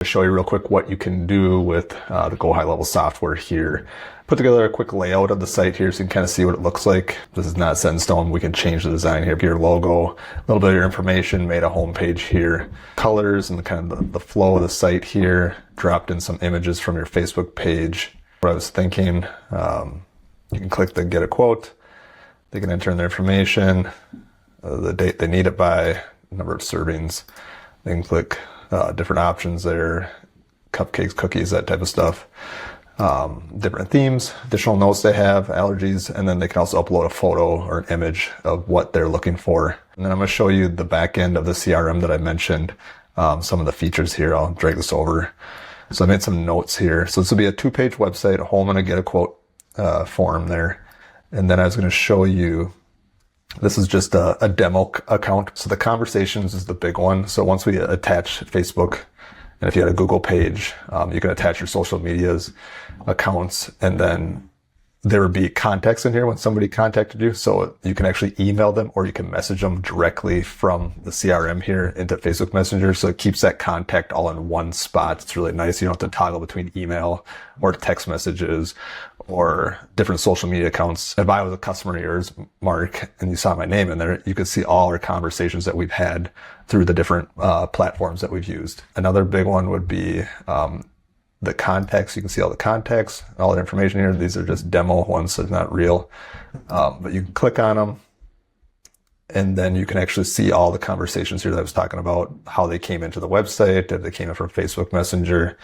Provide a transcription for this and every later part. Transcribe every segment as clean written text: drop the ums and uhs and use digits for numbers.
To show you real quick what you can do with the GoHighLevel software here. Put together a quick layout of the site here so you can kind of see what it looks like. This is not set in stone. We can change the design here. Your logo, a little bit of your information, made a home page here. Colors and kind of the flow of the site here. Dropped in some images from your Facebook page. What I was thinking, you can click the get a quote. They can enter in their information, the date they need it by, number of servings. They can click different options there, cupcakes, cookies, that type of stuff. Different themes, additional notes they have, allergies, and then they can also upload a photo or an image of what they're looking for. And then I'm going to show you the back end of the CRM that I mentioned, some of the features here. I'll drag this over. So I made some notes here. So this will be a 2-page website, a home and a get a quote form there. And then I was going to show you, this is just a demo account. So the conversations is the big one. So once we attach Facebook, and if you had a Google page, you can attach your social medias accounts, and then there would be contacts in here when somebody contacted you. So you can actually email them or you can message them directly from the CRM here into Facebook Messenger. So it keeps that contact all in one spot. It's really nice. You don't have to toggle between email or text messages or different social media accounts. If I was a customer of yours, Mark, and you saw my name in there, you could see all our conversations that we've had through the different platforms that we've used. Another big one would be the contacts. You can see all the contacts, all the information here. These are just demo ones, so it's not real. But you can click on them, and then you can actually see all the conversations here that I was talking about, how they came into the website, if they came in from Facebook Messenger,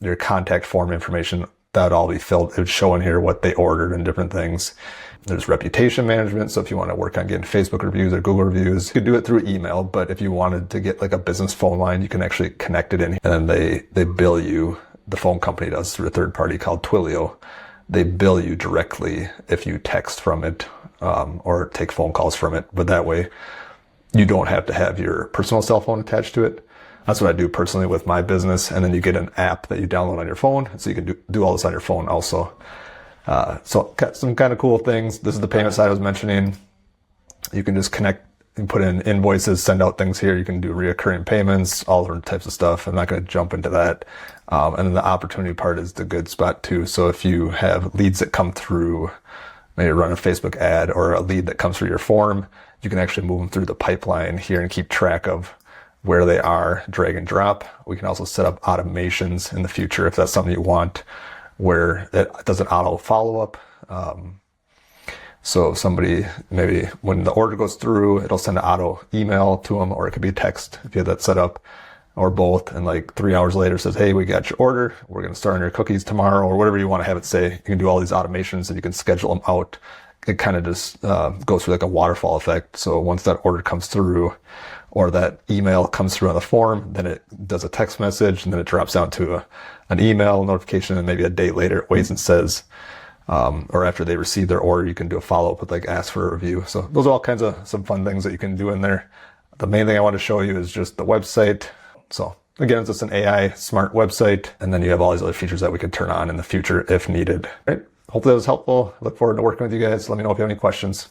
your contact form information. That would all be filled. It would show in here what they ordered and different things. There's reputation management. So if you want to work on getting Facebook reviews or Google reviews, you could do it through email. But if you wanted to get like a business phone line, you can actually connect it in. And then they bill you, the phone company does, through a third party called Twilio. They bill you directly if you text from it or take phone calls from it. But that way you don't have to have your personal cell phone attached to it. That's what I do personally with my business. And then you get an app that you download on your phone. So you can do all this on your phone also. So got some kind of cool things. This is the payment side I was mentioning. You can just connect and put in invoices, send out things here. You can do reoccurring payments, all different types of stuff. I'm not going to jump into that. And then the opportunity part is the good spot too. So if you have leads that come through, maybe run a Facebook ad or a lead that comes through your form, you can actually move them through the pipeline here and keep track of where they are, drag and drop. We can also set up automations in the future if that's something you want, where it does an auto follow-up. So somebody, maybe when the order goes through, it'll send an auto email to them, or it could be text if you have that set up, or both. And like 3 hours later says, hey, we got your order. We're going to start on your cookies tomorrow, or whatever you want to have it say. You can do all these automations and you can schedule them out. It kind of just goes through like a waterfall effect. So once that order comes through, or that email comes through on the form, then it does a text message, and then it drops down to an email notification, and maybe a day later it waits and says, or after they receive their order, you can do a follow-up with like ask for a review. So those are all kinds of some fun things that you can do in there. The main thing I want to show you is just the website. So again, it's just an AI smart website, and then you have all these other features that we can turn on in the future if needed. Right? Hopefully that was helpful. I look forward to working with you guys. Let me know if you have any questions.